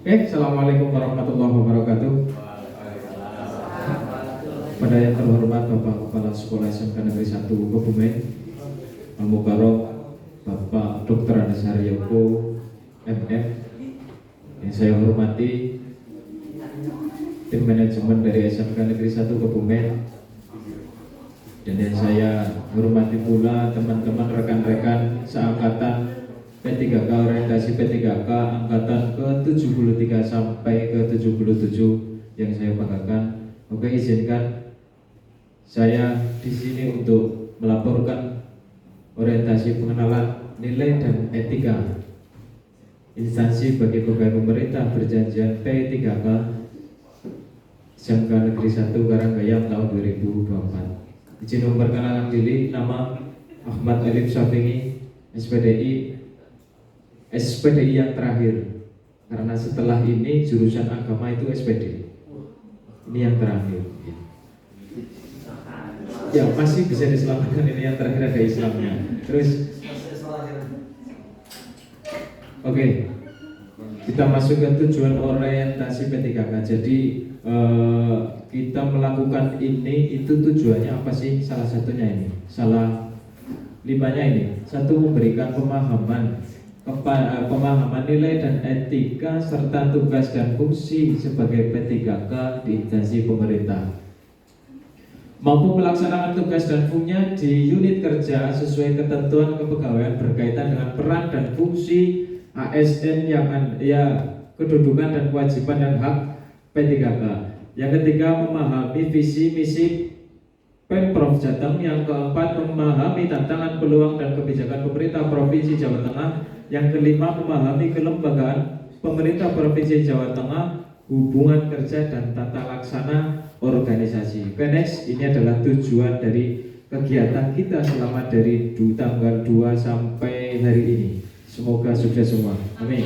Assalamualaikum warahmatullahi wabarakatuh. Pada yang terhormat Bapak Kepala Sekolah SMK Negeri 1 Kebumen, Al-Mukarram Bapak Dr. Anas Haryoko MM, yang saya hormati tim manajemen dari SMK Negeri 1 Kebumen, dan yang saya hormati pula teman-teman rekan-rekan seangkatan P3K, orientasi P3K angkatan ke-73 sampai ke-77 yang saya banggakan. Oke, izinkan saya di sini untuk melaporkan orientasi pengenalan nilai dan etika instansi bagi pegawai pemerintah berjanjian P3K SMK Negeri 1 Karanggayam tahun 2024. Izin memperkenalkan diri, nama Ahmad Alif Syafi'i, SPDI yang terakhir, karena setelah ini jurusan agama itu SPD. Ini yang terakhir. Ya, masih bisa diselamatkan, ini yang terakhir ada Islamnya. Terus, oke, kita masuk ke tujuan orientasi P3K. Jadi kita melakukan ini itu tujuannya apa sih? Salah satunya ini, salah limanya ini. Satu, memberikan pemahaman nilai dan etika serta tugas dan fungsi sebagai P3K di instansi pemerintah, mampu melaksanakan tugas dan fungsinya di unit kerja sesuai ketentuan kepegawaian berkaitan dengan peran dan fungsi ASN yang kedudukan dan kewajiban dan hak P3K. Yang ketiga, memahami visi misi Pemprov Jateng. Yang keempat, memahami tantangan, peluang dan kebijakan pemerintah Provinsi Jawa Tengah. Yang kelima, memahami kelembagaan pemerintah Provinsi Jawa Tengah, hubungan kerja dan tata laksana organisasi. Next, ini adalah tujuan dari kegiatan kita selama dari tanggal 2 sampai hari ini. Semoga sukses semua. Amin.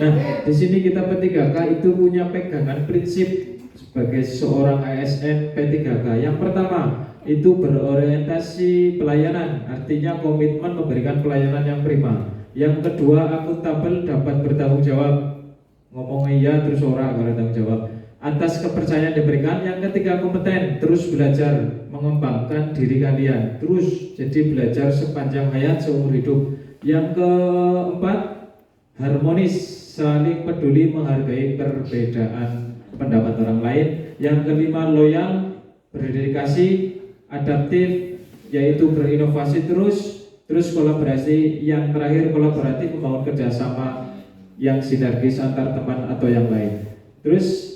Nah, di sini kita P3K itu punya pegangan prinsip sebagai seorang ASN P3K. Yang pertama, itu berorientasi pelayanan, artinya komitmen memberikan pelayanan yang prima. Yang kedua, akuntabel, dapat bertanggung jawab, ngomong iya terus orang kalau tanggung jawab atas kepercayaan diberikan. Yang ketiga, kompeten, terus belajar mengembangkan diri kalian, terus jadi belajar sepanjang hayat seumur hidup. Yang keempat, harmonis, saling peduli, menghargai perbedaan pendapat orang lain. Yang kelima, loyal, berdedikasi, adaptif, yaitu berinovasi terus kolaborasi. Yang terakhir, kolaboratif, membangun kerjasama yang sinergis antar teman atau yang lain. Terus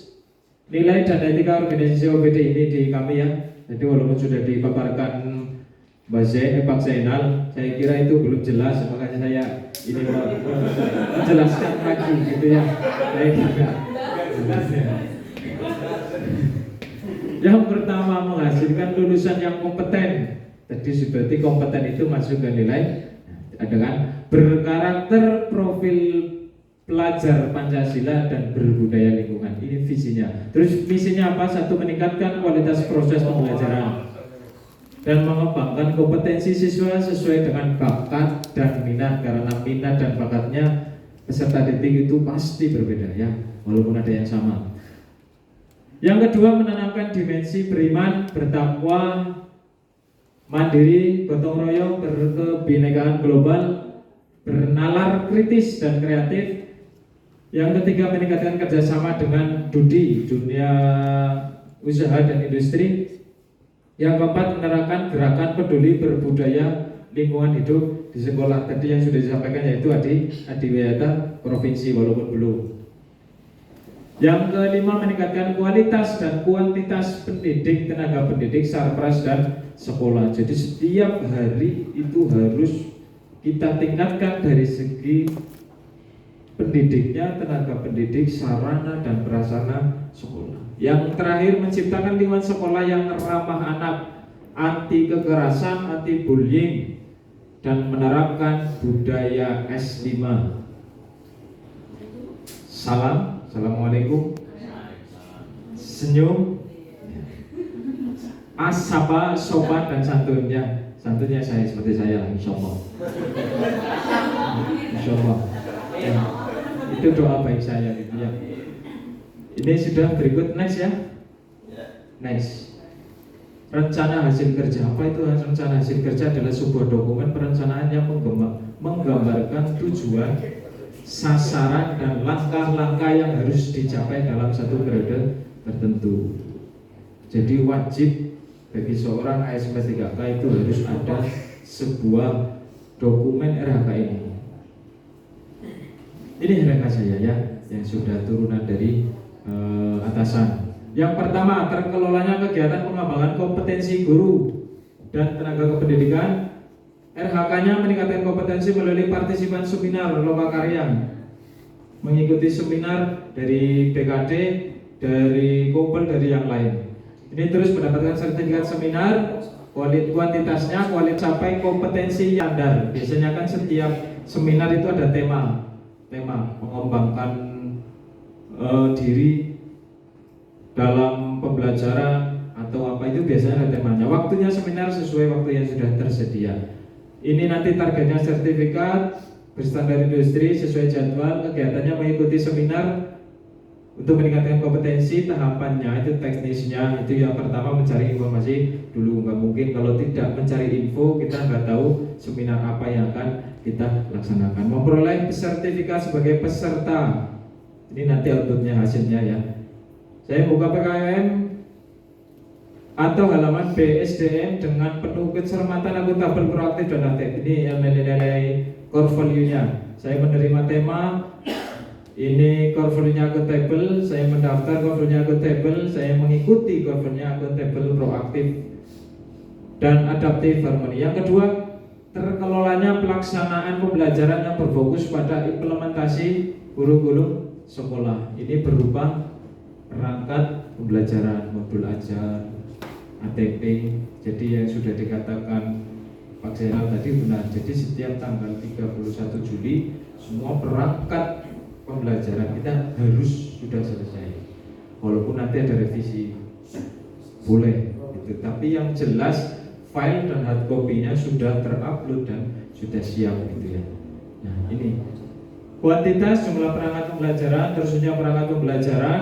nilai dan etika organisasi OPD ini di kami ya. Jadi walaupun sudah dipaparkan Pak Zainal, saya kira itu belum jelas, makanya saya ini menjelaskan lagi gitu ya. Saya kira yang pertama, menghasilkan lulusan yang kompeten. Jadi berarti kompeten itu masuk ke nilai, ada kan? Berkarakter, profil pelajar Pancasila dan berbudaya lingkungan. Ini visinya. Terus misinya apa? Satu, meningkatkan kualitas proses pembelajaran dan mengembangkan kompetensi siswa sesuai dengan bakat dan minat, karena minat dan bakatnya peserta didik itu pasti berbeda ya, walaupun ada yang sama. Yang kedua, menanamkan dimensi beriman, bertakwa, mandiri, gotong royong, berkebinekaan global, bernalar kritis dan kreatif. Yang ketiga, meningkatkan kerjasama dengan dunia usaha dan industri. Yang keempat, menerapkan gerakan peduli berbudaya lingkungan hidup di sekolah. Tadi yang sudah disampaikan yaitu Adiwiyata Provinsi walaupun belum. Yang kelima, meningkatkan kualitas dan kuantitas pendidik, tenaga pendidik, sarpras dan sekolah. Jadi setiap hari itu harus kita tingkatkan dari segi pendidiknya, tenaga pendidik, sarana dan prasarana sekolah. Yang terakhir, menciptakan lingkungan sekolah yang ramah anak, anti kekerasan, anti bullying, dan menerapkan budaya S5. Salam, assalamualaikum, senyum, asapa, sopan dan santunnya. Santunnya saya seperti saya, insya Allah. Insya Allah. Ya. Itu doa baik saya gitu ya. Ini sudah, berikut next ya. Next. Rencana hasil kerja. Apa itu rencana hasil kerja? Adalah sebuah dokumen perencanaan yang menggambarkan tujuan, sasaran, dan langkah-langkah yang harus dicapai dalam satu periode tertentu. Jadi wajib bagi seorang ASP 3K itu harus ada sebuah dokumen RHK ini. Ini RHK saya ya, yang sudah turunan dari atasan. Yang pertama, terkelolanya kegiatan pengembangan kompetensi guru dan tenaga kependidikan. RHK-nya meningkatkan kompetensi melalui partisipan seminar lokakarya, mengikuti seminar dari BKD, dari Kopel, dari yang lain. Ini terus mendapatkan sertifikat seminar, kuantitasnya, kualitas sampai kompetensi standar. Biasanya kan setiap seminar itu ada tema mengembangkan diri dalam pembelajaran atau apa, itu biasanya ada temanya. Waktunya seminar sesuai waktu yang sudah tersedia. Ini nanti targetnya sertifikat berstandar industri sesuai jadwal. Kegiatannya mengikuti seminar untuk meningkatkan kompetensi. Tahapannya itu teknisnya itu yang pertama mencari informasi dulu. Nggak mungkin kalau tidak mencari info, kita nggak tahu seminar apa yang akan kita laksanakan. Memperoleh sertifikat sebagai peserta. Ini nanti outputnya, hasilnya ya. Saya buka PKM atau halaman BSDM dengan penuh kecermatan, akuntabel, proaktif, dan aktif. Ini nilai-nilai core value-nya. Saya menerima tema, ini core value-nya akuntabel, saya mendaftar core value-nya akuntabel, saya mengikuti core value-nya akuntabel, proaktif, dan adaptif harmoni. Yang kedua, terkelolanya pelaksanaan pembelajaran yang berfokus pada implementasi kurikulum sekolah. Ini berupa perangkat pembelajaran, modul ajar, ATP. Jadi yang sudah dikatakan Pak Zainal tadi benar. Jadi setiap tanggal 31 Juli semua perangkat pembelajaran kita harus sudah selesai. Walaupun nanti ada revisi, boleh gitu. Tapi yang jelas file dan hard copy-nya sudah terupload dan sudah siap gitu ya. Nah ini kuantitas, jumlah perangkat pembelajaran, terusnya perangkat pembelajaran,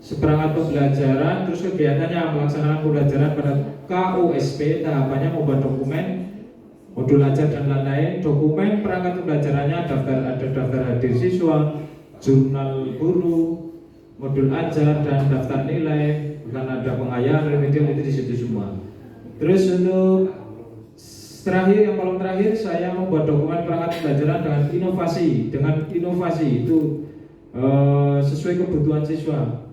seperangkat pembelajaran, terus kegiatannya melaksanakan pembelajaran pada KUSP, tahapannya membuat dokumen, modul ajar dan lain-lain. Dokumen perangkat pembelajarannya ada daftar hadir siswa, jurnal guru, modul ajar, dan daftar nilai, dan ada pengayaan, remedial, itu di situ semua. Terus untuk terakhir, yang kolom terakhir, saya membuat dokumen perangkat pembelajaran dengan inovasi itu sesuai kebutuhan siswa.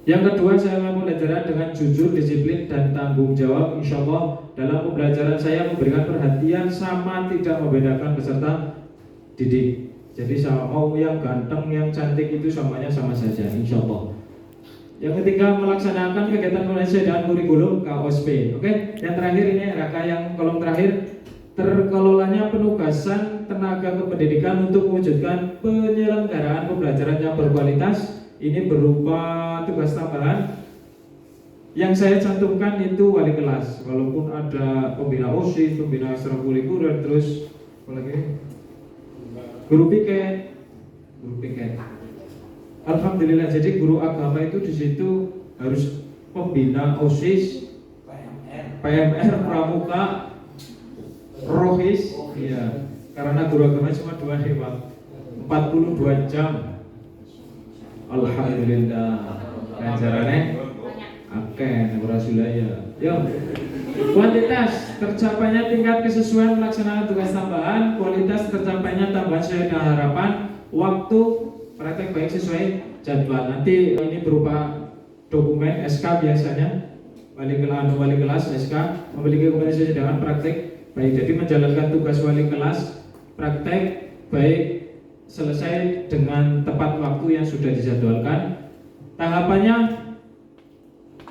Yang kedua, saya melakukan pembelajaran dengan jujur, disiplin, dan tanggung jawab. Insya Allah dalam pembelajaran saya memberikan perhatian sama tidak membedakan peserta didik. Jadi sama mau yang ganteng, yang cantik itu samanya sama saja, insya Allah. Yang ketiga, melaksanakan kegiatan penyelesaian kurikulum KOSP. Oke. Yang terakhir ini RK yang kolom terakhir, terkelolanya penugasan tenaga kependidikan untuk mewujudkan penyelenggaraan pembelajaran yang berkualitas. Ini berupa tugas tambahan yang saya cantumkan itu wali kelas, walaupun ada pembina OSIS, pembina ekstrakurikuler, terus apa lagi? Guru piket. Alhamdulillah, jadi guru agama itu di situ harus pembina OSIS, PMR, pramuka, rohis, iya. Karena guru agama cuma 2 nih Pak, 42 jam. Alhamdulillah, ganjarannya oke, Rasulullah. Yo, kuantitas tercapainya tingkat kesesuaian melaksanakan tugas tambahan, kualitas tercapainya tambahan sesuai dengan harapan, waktu praktek baik sesuai jadwal. Nanti ini berupa dokumen SK biasanya, wali kelas SK memiliki kompetensi dengan praktek baik. Jadi menjalankan tugas wali kelas praktek baik selesai dengan tepat waktu yang sudah dijadwalkan. Tahapannya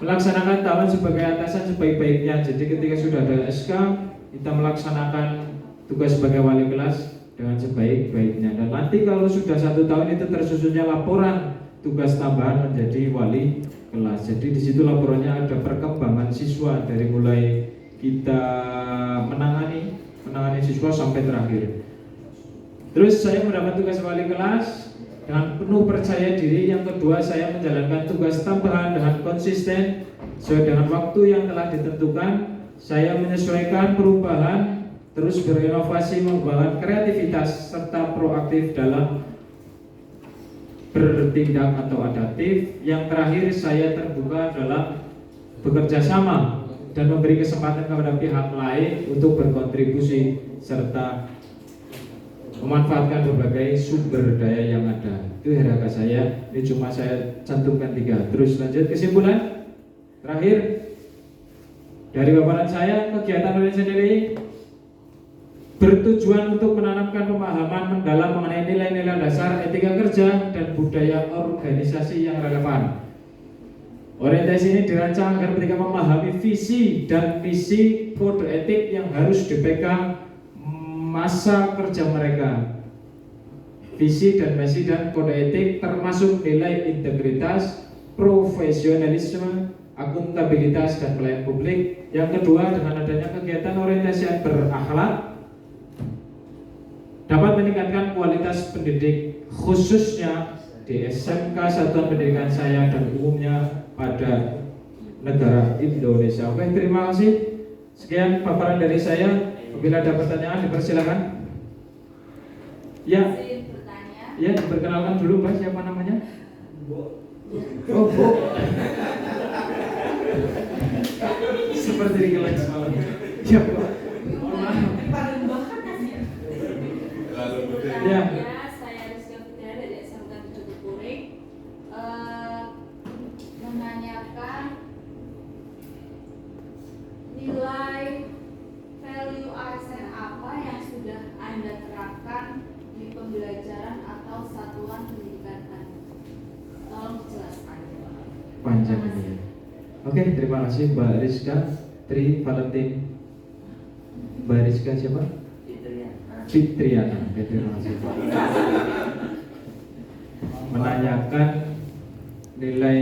melaksanakan tahapan sebagai atasan sebaik-baiknya. Jadi ketika sudah ada SK, kita melaksanakan tugas sebagai wali kelas dengan sebaik-baiknya. Dan nanti kalau sudah 1 tahun itu tersusunnya laporan tugas tambahan menjadi wali kelas. Jadi di situ laporannya ada perkembangan siswa dari mulai kita menangani siswa sampai terakhir. Terus saya mendapat tugas wali kelas dengan penuh percaya diri. Yang kedua, saya menjalankan tugas tambahan dengan konsisten sesuai dengan waktu yang telah ditentukan. Saya menyesuaikan perubahan, terus berinovasi, mengembangkan kreativitas serta proaktif dalam bertindak atau adaptif. Yang terakhir, saya terbuka dalam bekerja sama dan memberi kesempatan kepada pihak lain untuk berkontribusi serta memanfaatkan berbagai sumber daya yang ada. Itu harapan saya. Ini cuma saya cantumkan 3. Terus lanjut kesimpulan terakhir dari paparan saya. Kegiatan ini sendiri bertujuan untuk menanamkan pemahaman mendalam mengenai nilai-nilai dasar etika kerja dan budaya organisasi yang relevan. Orientasi ini dirancang agar ketika memahami visi dan misi kode etik yang harus dipegang masa kerja mereka. Visi dan misi dan kode etik termasuk nilai integritas, profesionalisme, akuntabilitas, dan pelayanan publik. Yang kedua, dengan adanya kegiatan orientasi yang berakhlak dapat meningkatkan kualitas pendidik, khususnya di SMK Satuan Pendidikan saya dan umumnya pada negara Indonesia. Oke, terima kasih. Sekian paparan dari saya. Bila ada pertanyaan, dipersilakan. Ya, ya, diperkenalkan dulu, Pak. Siapa namanya? Oh, Bu. Seperti di kelas semalam. Ya, Bu. Ya. Saya Rizka Fitria dari SMK Tegukuring, menanyakan nilai value ASN apa yang sudah Anda terapkan di pembelajaran atau satuan pendidikan Anda. Tolong dijelaskan. Panjang ini ya. Oke, terima kasih Mbak Rizka Tri Valentin. Mbak Rizka siapa? Fitriana. Terima kasih. Menanyakan nilai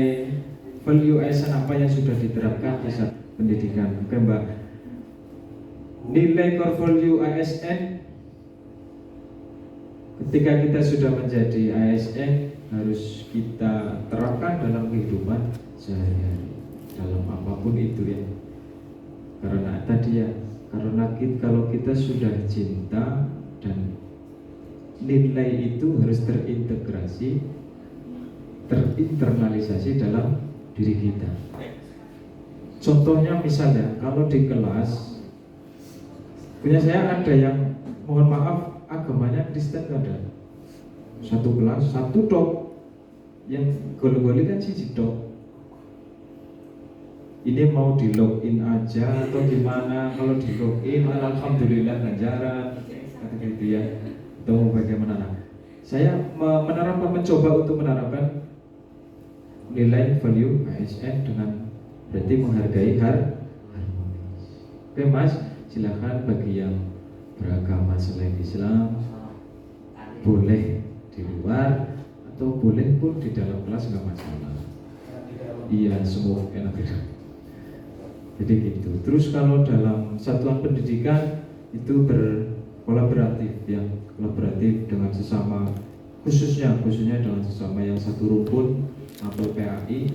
value ASN apa yang sudah diterapkan di saat pendidikan. Oke, Mbak. Nilai core value ASN ketika kita sudah menjadi ASN harus kita terapkan dalam kehidupan sehari-hari, dalam apapun itu ya. Karena tadi ya, karena kalau kita sudah cinta dan nilai itu harus terintegrasi, terinternalisasi dalam diri kita. Contohnya misalnya kalau di kelas punya saya ada yang mohon maaf agamanya Kristen ada. Satu kelas, satu dok yang gol-goli kan siji dok. Ini mau di login aja atau gimana? Kalau di login, alhamdulillah ganjaran, kata gitu ya. Atau bagaimana? Nah, saya mencoba untuk menerapkan nilai value ASN dengan berarti menghargai harmonis. Oke Mas, silakan bagi yang beragama selain Islam boleh di luar atau boleh pun di dalam kelas nggak masalah. Iya, semua enak itu. Jadi gitu. Terus kalau dalam satuan pendidikan itu berkolaboratif, yang kolaboratif dengan sesama, khususnya dengan sesama yang satu rumpun atau PAI.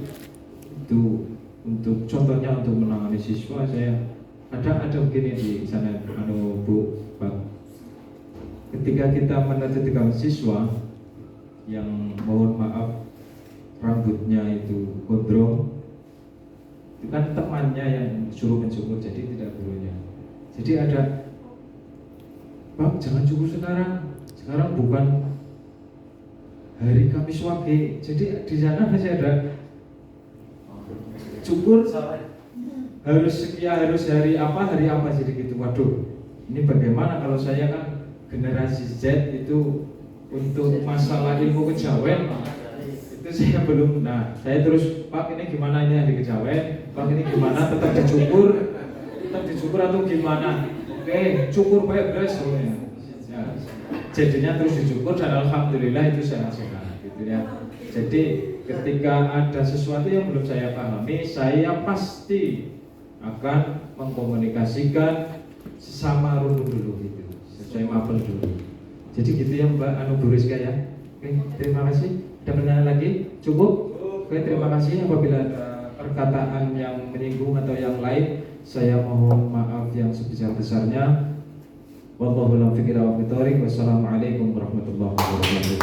Itu untuk contohnya untuk menangani siswa saya ada begini di sana, Bu, Pak. Ketika kita menertibkan siswa yang mohon maaf rambutnya itu gondrong, itu kan temannya yang suruh mencukur, jadi tidak gurunya. Jadi ada, Pak jangan cukur sekarang bukan hari Kamis Wage. Jadi di sana masih ada cukur harus sekian, harus hari apa jadi gitu. Waduh, ini bagaimana kalau saya kan generasi Z itu untuk masalah ilmu kejawen itu saya belum. Nah, saya terus Pak ini gimana ini hari kejawen? Pak ini gimana tetap dicukur atau gimana? Oke, cukur baik beres ya. Jadinya terus dicukur dan alhamdulillah itu sehat-sehat gitu ya. Jadi ketika ada sesuatu yang belum saya pahami, saya pasti akan mengkomunikasikan sesama rumpun dulu gitu. Saya mapel dulu. Jadi gitu ya Mbak Anu Bu Rizka ya. Oke, terima kasih. Ada pertanyaan lagi? Cukup? Oke, terima kasih. Apabila ada perkataan yang menyinggung atau yang lain, saya mohon maaf yang sebesar-besarnya. Wallahu a'lam bishawab. Wassalamualaikum warahmatullahi wabarakatuh.